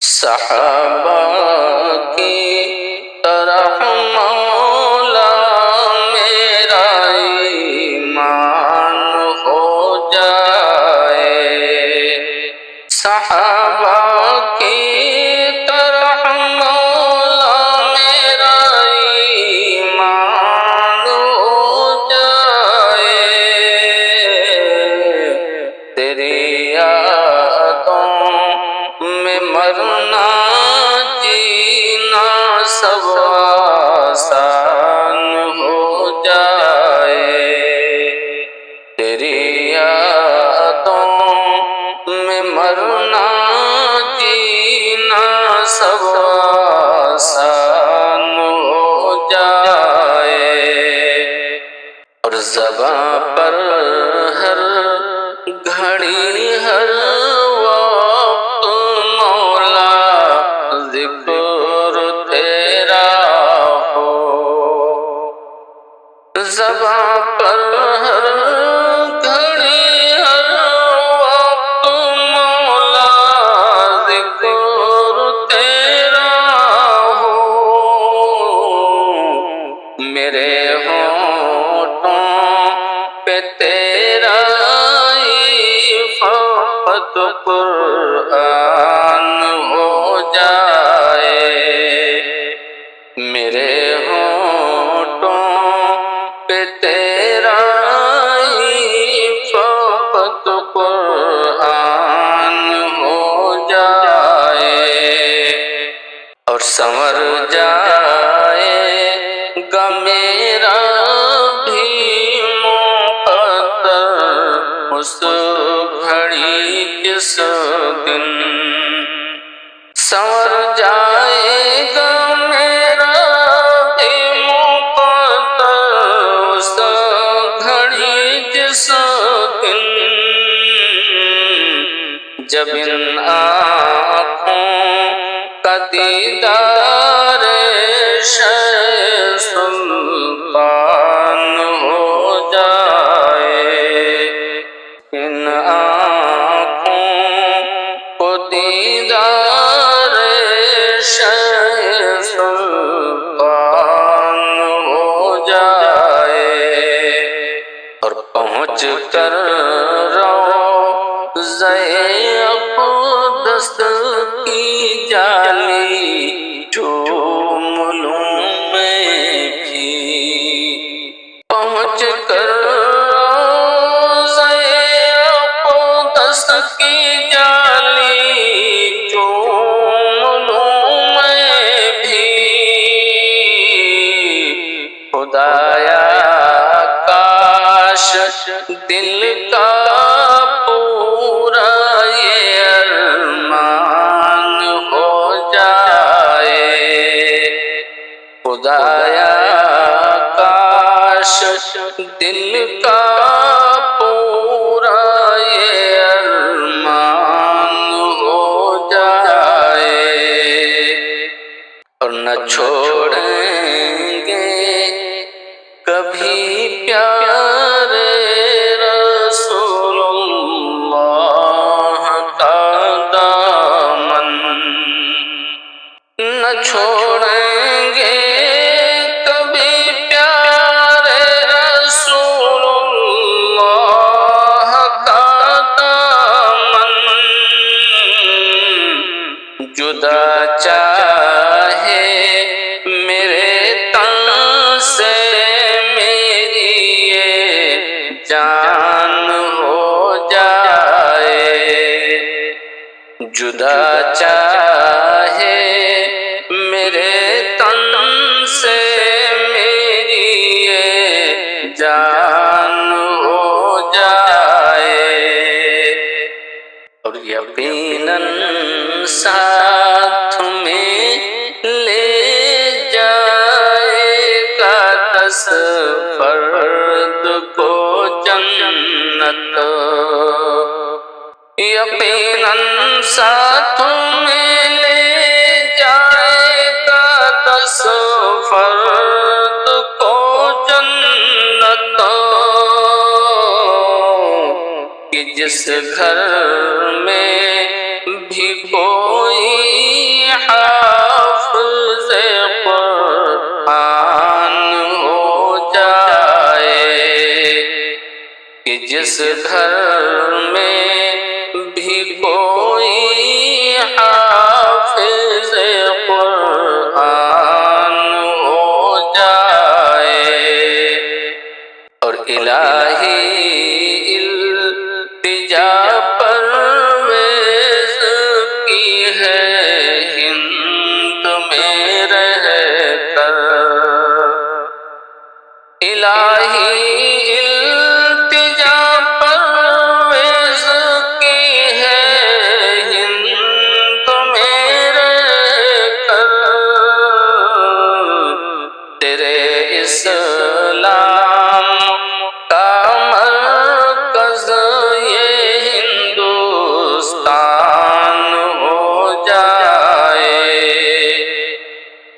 صحابہ کی طرح مولا میرا ایمان ہو جائے، صحابہ کی طرح مولا میرا ایمان ہو جائے، تیری یادوں میں مرنا جینا سب آسان ہو جائے، تیری یادوں میں مرنا جینا سب آسان ہو جائے، اور زباں پر ہر گھڑی ہر وقت مولا ذکر تیرا ہو، زباں پر ہر گھڑی ہر وقت مولا ذکر تیرا ہو، میرے ہونٹوں پہ تیرا فقط قرآن ہو جائے، میرے ہونٹوں پہ تیرا فقط قرآن ہو جائے، اور سنور جائے گا میرا بھی مقدر اس گھڑی جس دن، سنور جائے گا میرا بھی مقدر اس گھڑی جس دن، جب ان آنکھوں کا دیدار شہ سلطان ہو جائے، ان آنکھوں کو دیدار شہ سلطان ہو جائے، اور پہنچ کر روضہ اقدس کی جالی چوم لوں میں بھی، پہنچ کر روضہ اقدس کی جالی چوم لوں میں بھی، خدایا کاش دل کا پورا یہ ارمان ہو جائے، خدایا کاش دل کا پورا یہ ارمان ہو جائے، اور نہ چھوڑیں گے کبھی پیارے رسول اللہ کا دامن، نہ چھوڑیں گے کبھی پیارے رسول اللہ کا دامن، جدا چاہے میرے تن سے میری یہ جان ہو جائے، جدا چاہے میرے تن سے میری یہ جان ہو جائے، اور یقیناً ساتھ میں لے جائے گا دس فرد کو جنت، یقیناً ساتھ میں لے جائے گا دس فرد جس گھر میں بھی کوئی حافظ قرآن ہو جائے، کہ جس گھر میں بھی کوئی حافظ قرآن ہو جائے، اور الہی التجا پرویز کی ہے ہند میں رہ کر، الہی التجا پرویز کی ہے ہند میں رہ کر، تیرے اسلام کا مرکز یہ ہندوستان ہو جائے،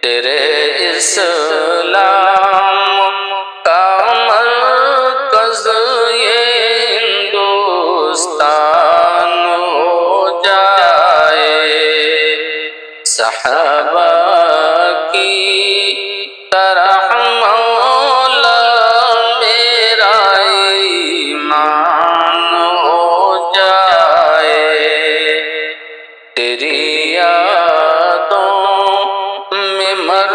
تیرے اسلام کا مرکز یہ ہندوستان ہو جائے، صحابہ کی طرح مولا میرا ایمان ہو جائے، تیری یادوں میں مر